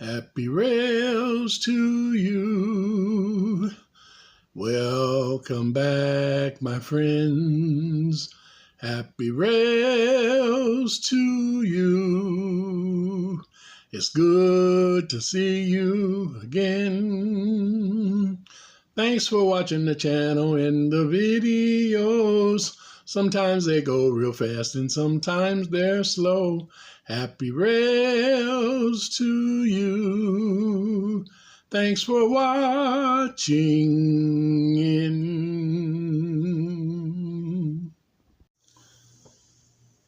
Happy rails to you. Welcome back, my friends. Happy rails to you. It's good to see you again. Thanks for watching the channel and the videos. Sometimes they go real fast and sometimes they're slow. Happy rails to you. Thanks for watching.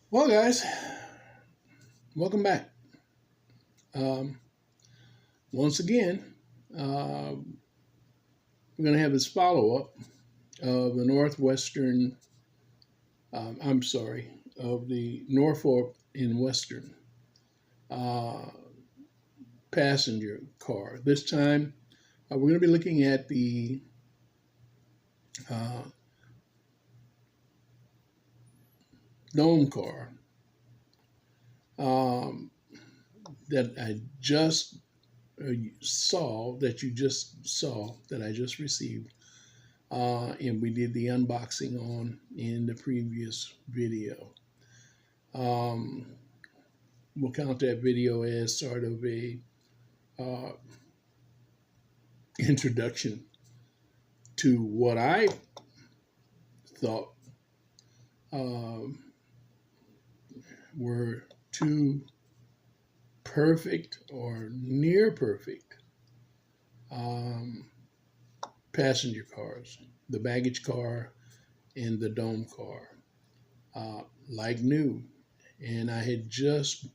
Well, guys, welcome back. Once again, we're going to have this follow-up of the of the Norfolk and Western passenger car. This time, we're going to be looking at the dome car that I just saw, that I just received, and we did the unboxing on in the previous video. We'll count that video as sort of a introduction to what I thought were two perfect or near perfect passenger cars, the baggage car and the dome car, like new. And I had just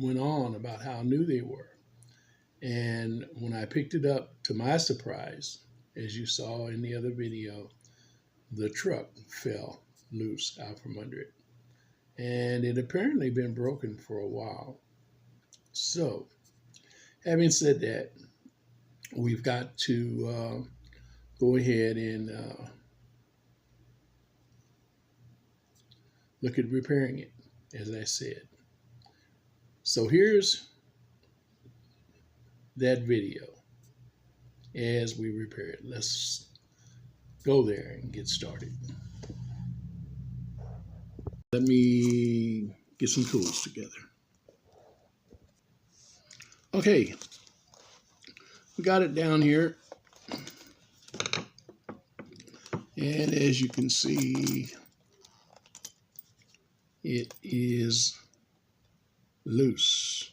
went on about how new they were. And when I picked it up, to my surprise, as you saw in the other video, the truck fell loose out from under it. And it apparently been broken for a while. So, having said that, we've got to go ahead and look at repairing it, as I said. So here's that video as we repair it. Let's go there and get started. Let me get some tools together. Okay, we got it down here, and as you can see, it is loose,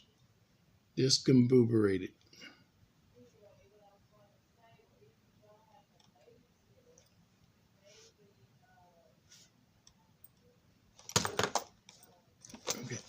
discombobulated. Okay.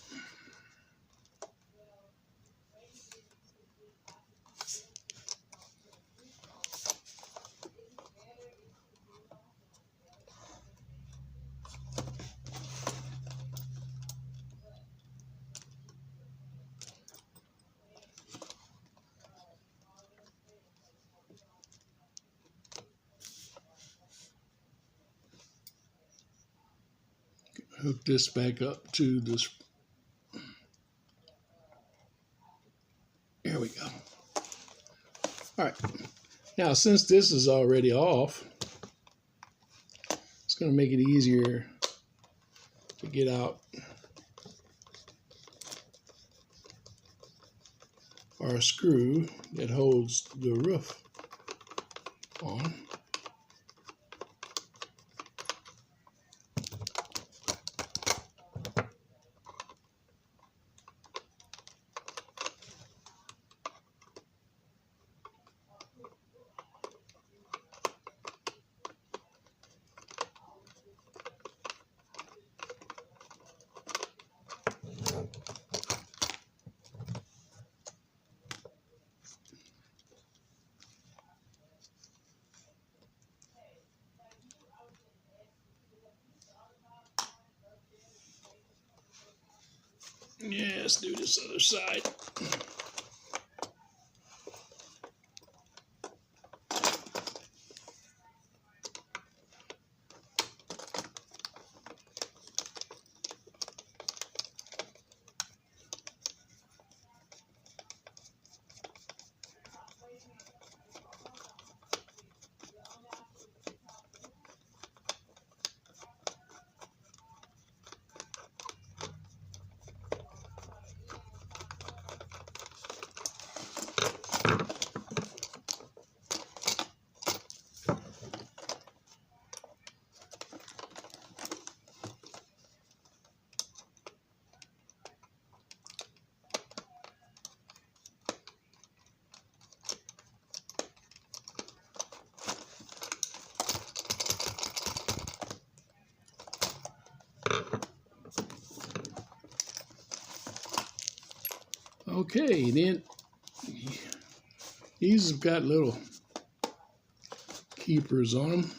Hook this back up to this. There we go. All right. Now, since this is already off, it's going to make it easier to get out our screw that holds the roof on. Yeah, let's do this other side. Okay, then these have got little keepers on them.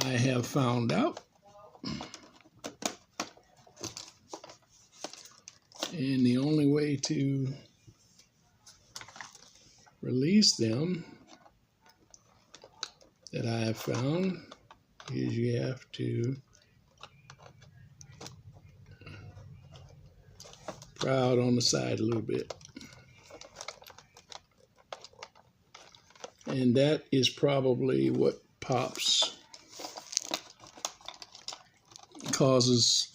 I have found out. And the only way to release them that I have found is you have to pry out on the side a little bit. And that is probably what causes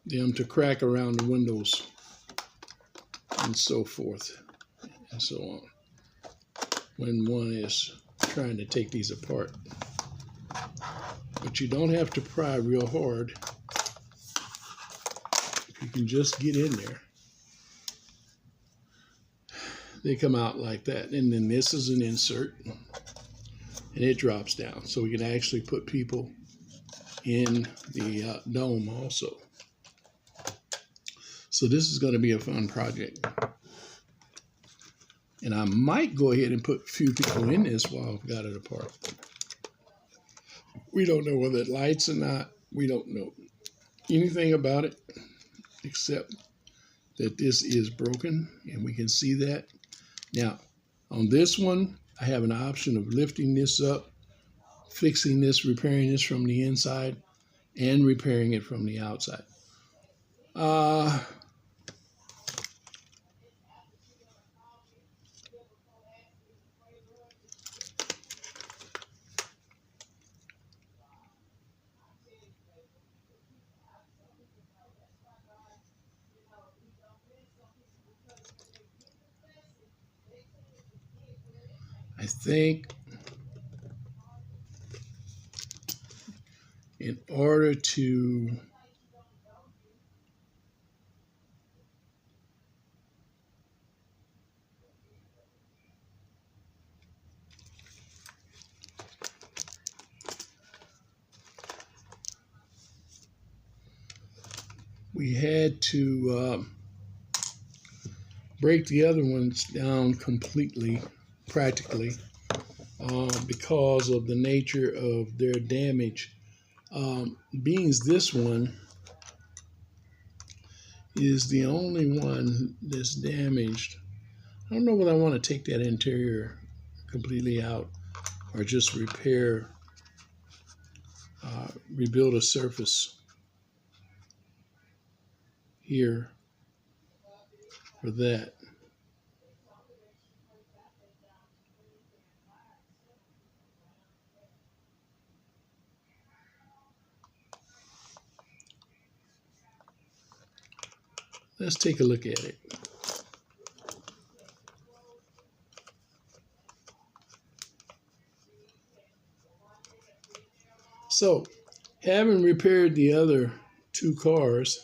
them to crack around the windows and so forth and so on when one is trying to take these apart. But you don't have to pry real hard. You can just get in there. They come out like that. And then this is an insert and it drops down. So we can actually put people in the dome also. So this is going to be a fun project. And I might go ahead and put a few people in this while I've got it apart. We don't know whether it lights or not. We don't know anything about it except that this is broken and we can see that. Now, on this one, I have an option of lifting this up, fixing this, repairing this from the inside, and repairing it from the outside. I think in order to we had to break the other ones down completely, practically, because of the nature of their damage. Being this one is the only one that's damaged. I don't know whether I want to take that interior completely out or just rebuild a surface here for that. Let's take a look at it. So, having repaired the other two cars,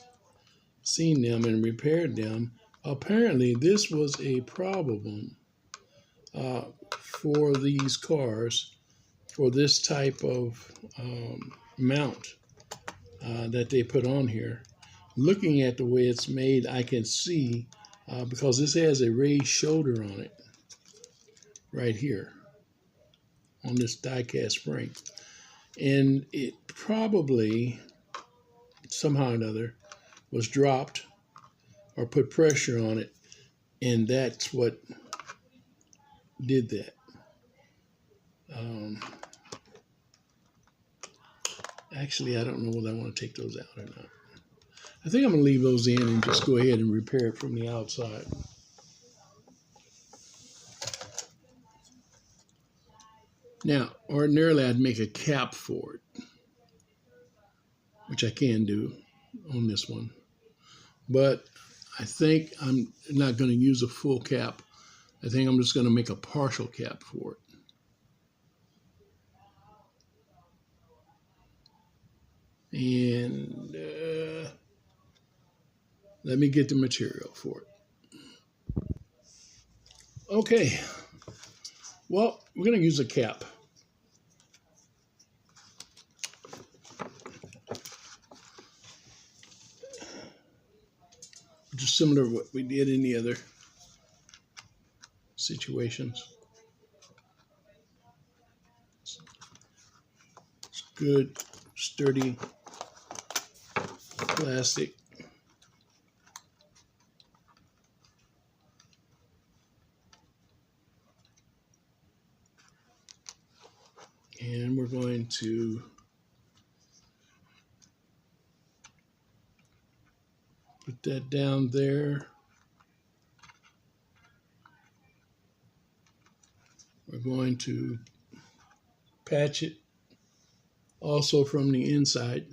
seen them and repaired them, apparently this was a problem for these cars, for this type of mount that they put on here. Looking at the way it's made, I can see, because this has a raised shoulder on it, right here, on this die-cast spring. And it probably, somehow or another, was dropped or put pressure on it, and that's what did that. Actually, I don't know whether I want to take those out or not. I think I'm going to leave those in and just go ahead and repair it from the outside. Now, ordinarily I'd make a cap for it, which I can do on this one. But I think I'm not going to use a full cap. I think I'm just going to make a partial cap for it. And let me get the material for it. Okay. Well, we're going to use a cap. which is similar to what we did in the other situations. It's good, sturdy plastic. And we're going to put that down there. We're going to patch it also from the inside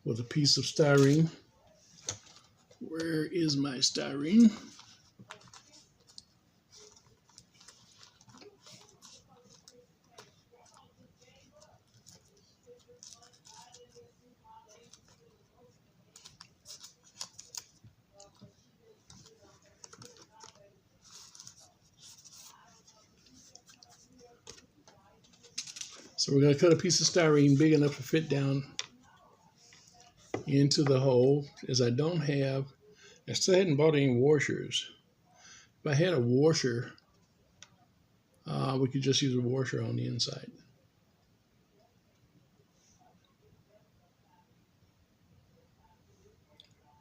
with a piece of styrene. Where is my styrene? So we're going to cut a piece of styrene big enough to fit down into the hole. As I still hadn't bought any washers. If I had a washer, we could just use a washer on the inside.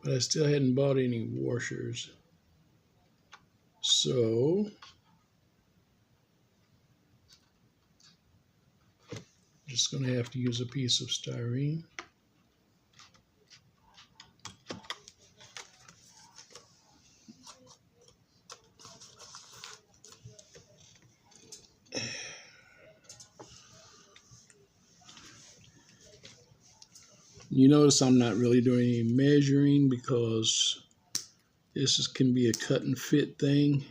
But I still hadn't bought any washers. So just going to have to use a piece of styrene. You notice I'm not really doing any measuring because can be a cut and fit thing.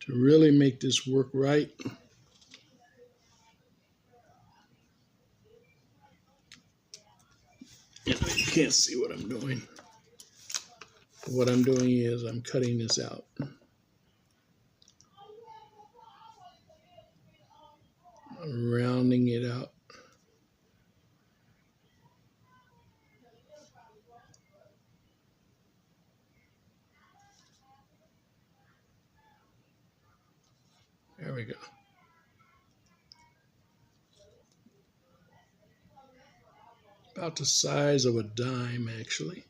To really make this work right, you can't see what I'm doing. What I'm doing is I'm cutting this out. I'm rounding it out. There we go. About the size of a dime, actually.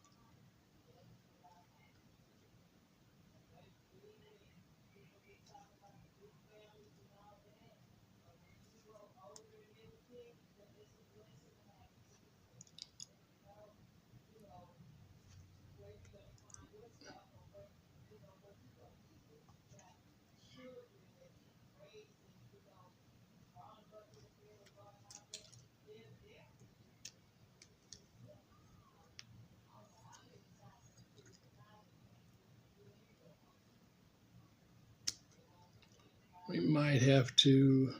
We might have to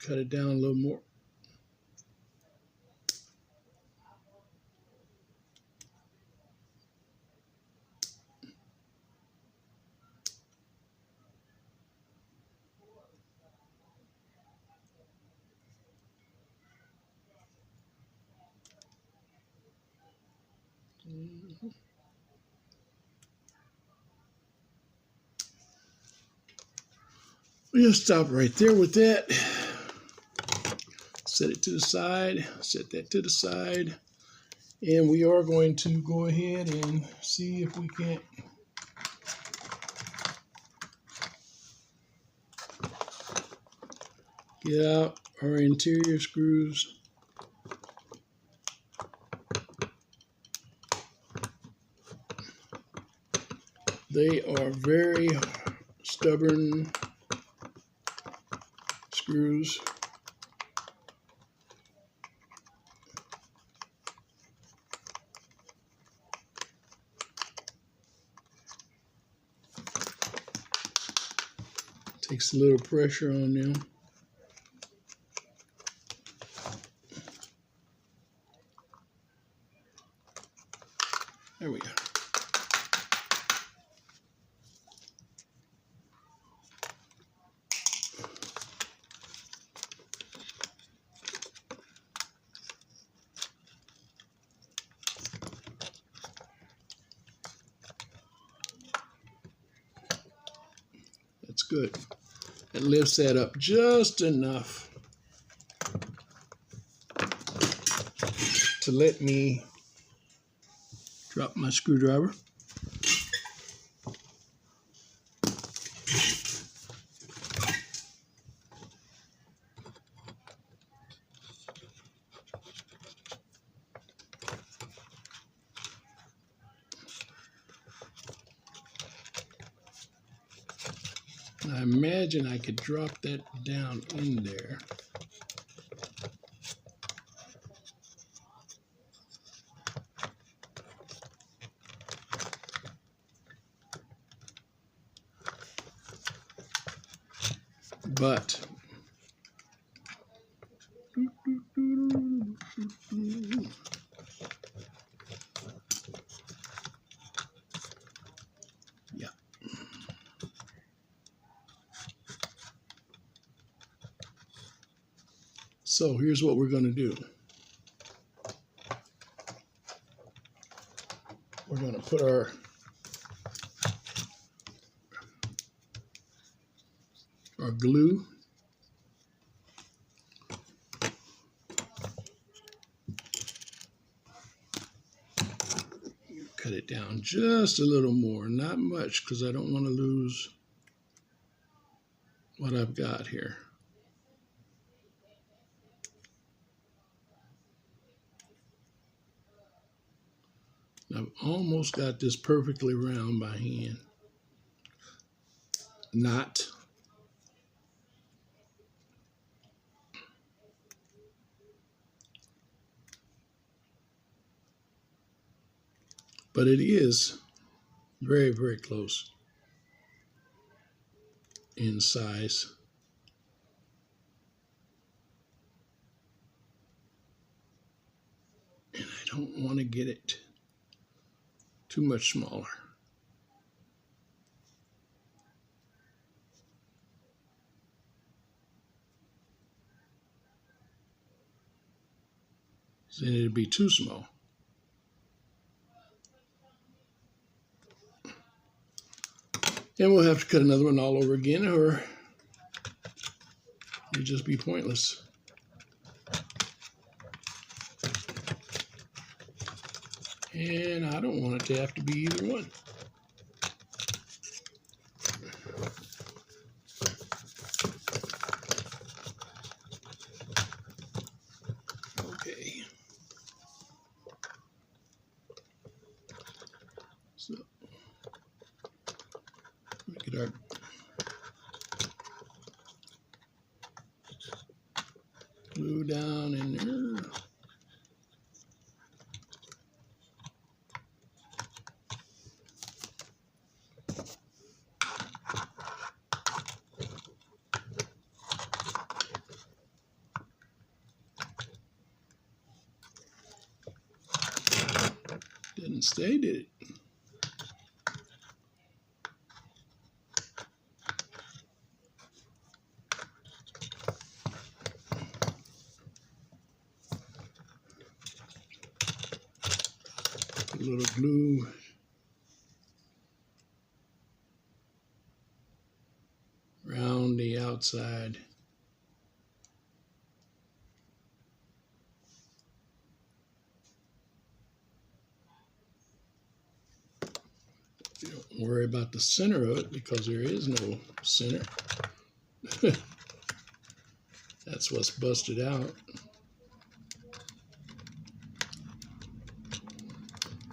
cut it down a little more. We'll stop right there with that. Set it to the side, set that to the side. And we are going to go ahead and see if we can't get out our interior screws. They are very stubborn screws. Takes a little pressure on them. That's good. It lifts that up just enough to let me drop my screwdriver. I imagine I could drop that down in there. But yeah. So here's what we're going to do. We're going to put our glue cut it down just a little more, not much, because I don't want to lose what I've got here. I've almost got this perfectly round by hand. Not. But it is very, very close in size. And I don't want to get it too much smaller. Then it'd be too small. And we'll have to cut another one all over again, or it'd just be pointless. And I don't want it to have to be either one. Okay. So, get our glue down in there. Didn't stay, did it? Put a little glue around the outside. Don't worry about the center of it because there is no center. That's what's busted out.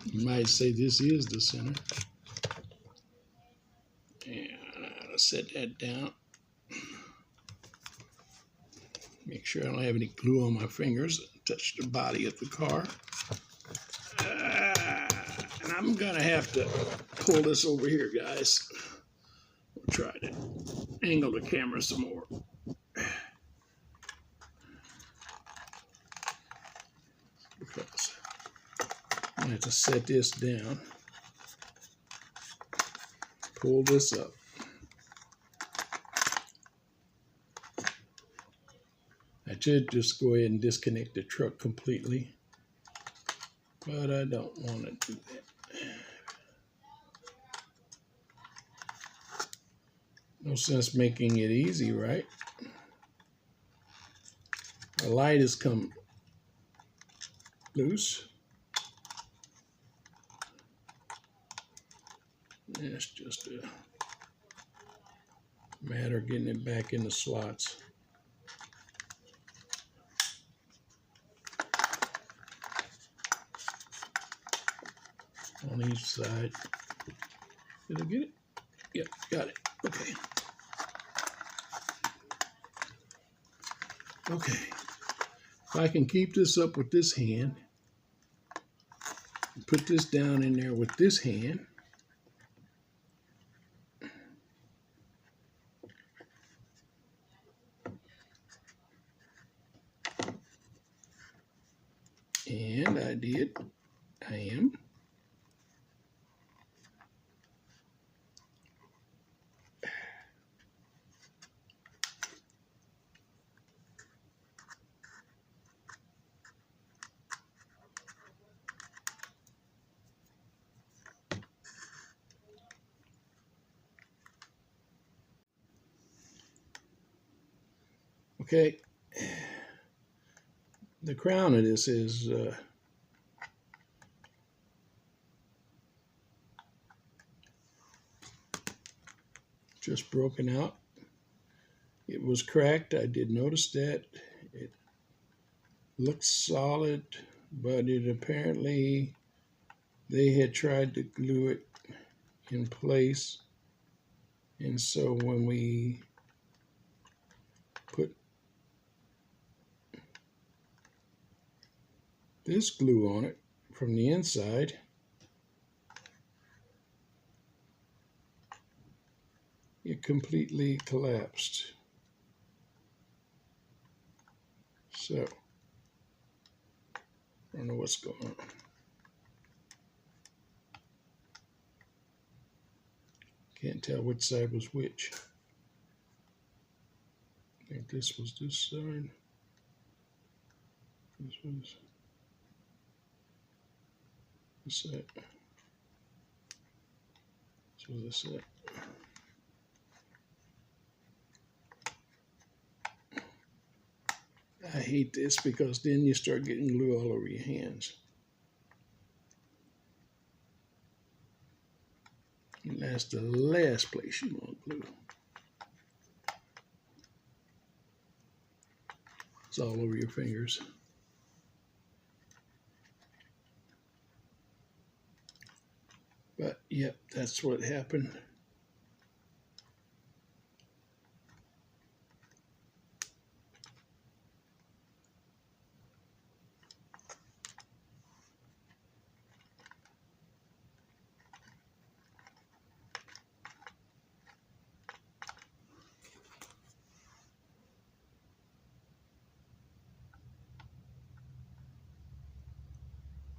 You might say this is the center. And I'll set that down. Make sure I don't have any glue on my fingers. Touch the body of the car. And I'm gonna have to pull this over here, guys. We'll try to angle the camera some more. Because I have to set this down. Pull this up. I should just go ahead and disconnect the truck completely, but I don't want to do that. No sense making it easy, right? The light has come loose. It's just a matter of getting it back in the slots. On each side. Did I get it? Yep, got it. Okay. Okay. If I can keep this up with this hand, put this down in there with this hand, and I did. I am. Okay. The crown of this is just broken out. It was cracked. I did notice that. It looks solid, but it apparently they had tried to glue it in place. And so when we put this glue on it from the inside, it completely collapsed. So, I don't know what's going on. Can't tell which side was which. I think this was this side. This was this side. This was this side. I hate this because then you start getting glue all over your hands. And that's the last place you want glue. It's all over your fingers. But yep, that's what happened.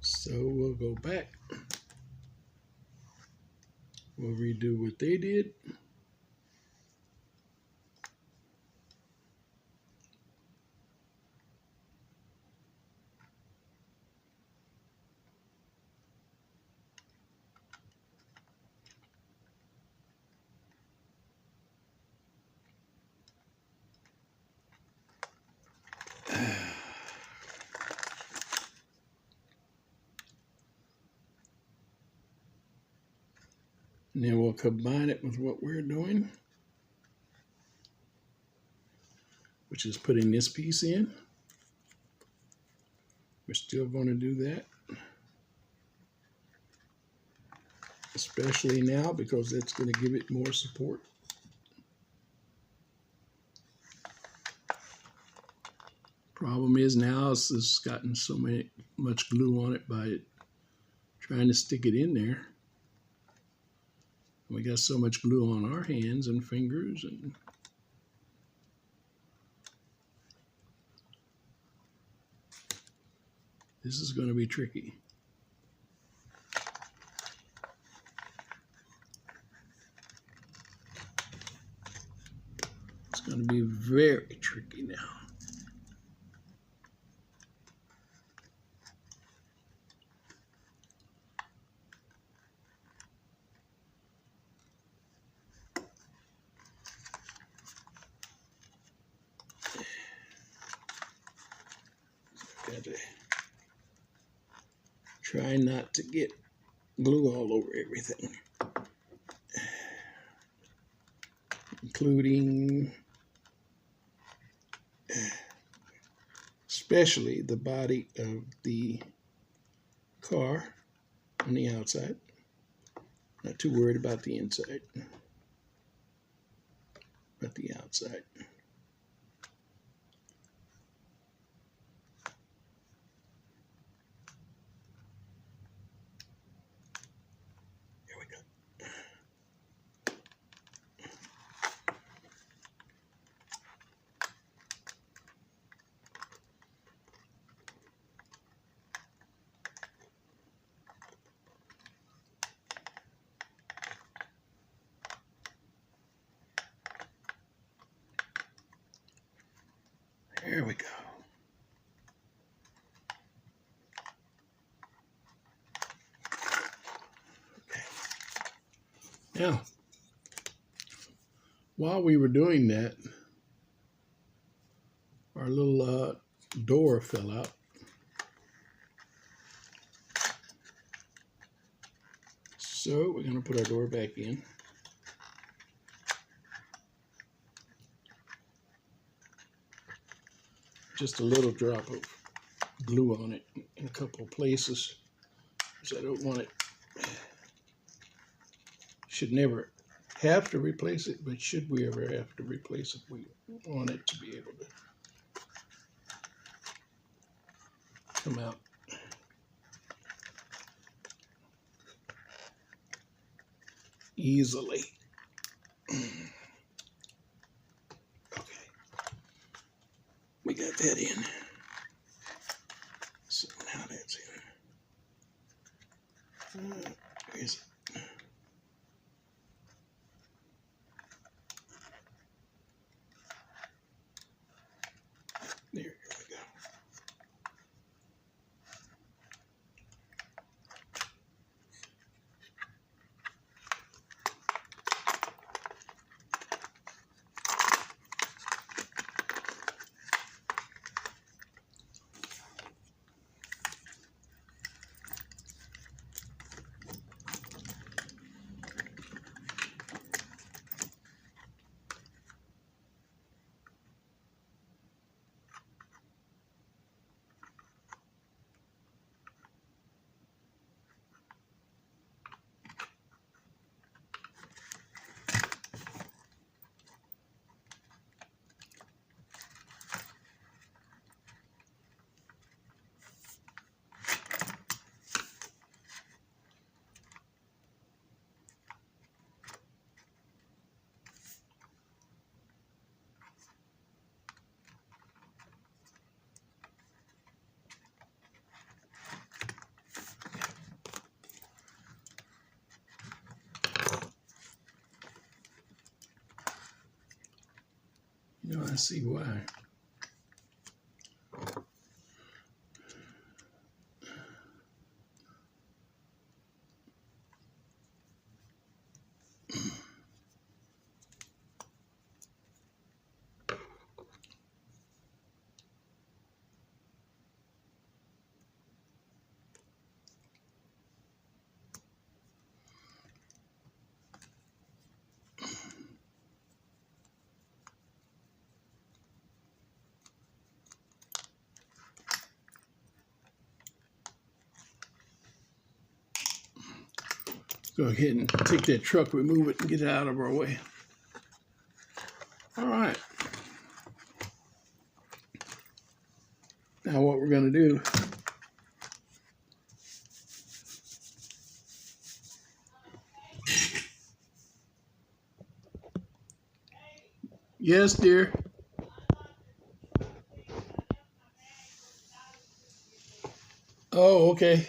So we'll go back. We'll redo what they did. And then we'll combine it with what we're doing, which is putting this piece in. We're still going to do that, especially now because it's going to give it more support. Problem is now it's gotten so much glue on it by trying to stick it in there. We got so much glue on our hands and fingers, and this is going to be tricky. It's going to be very tricky now. Try not to get glue all over everything, including especially the body of the car on the outside. Not too worried about the inside, but the outside. There we go. There we go. Okay. Now, while we were doing that, our little door fell out. So we're going to put our door back in. Just a little drop of glue on it in a couple of places, because I don't want it. Should never have to replace it, but should we ever have to replace it, we want it to be able to come out. Easily. Okay. We got that in. So now that's in. Where is it? There we go. You know, I see why. Go ahead and take that truck, remove it, and get it out of our way. All right. Now what we're going to do, yes, dear. Oh, okay.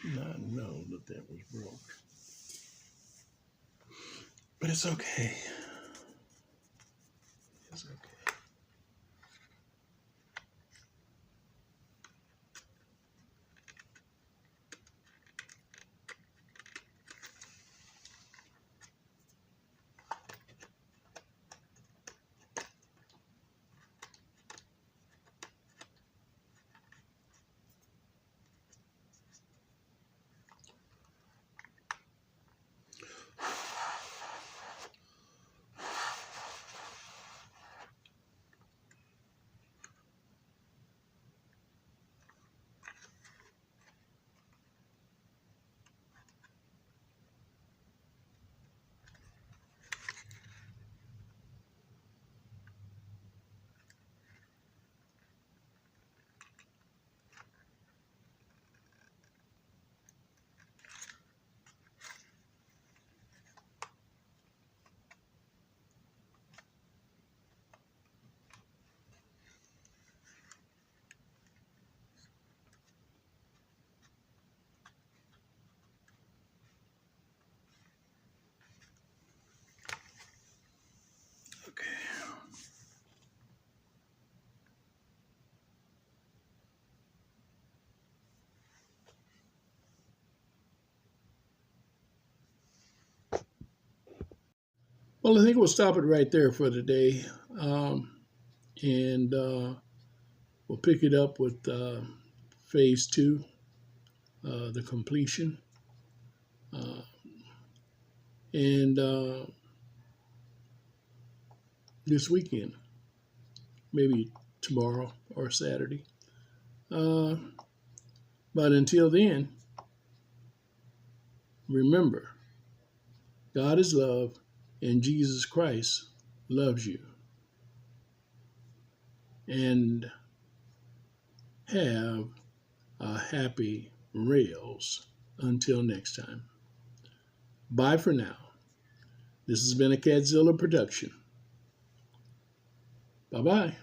not know that that was broke. But it's okay. It's okay. Okay. Well, I think we'll stop it right there for today. And we'll pick it up with phase two, the completion. Uh, and this weekend, maybe tomorrow or Saturday. Uh, but until then, remember, God is love and Jesus Christ loves you. And have a happy rails until next time. Bye for now. This has been a Cadzilla production. Bye-bye.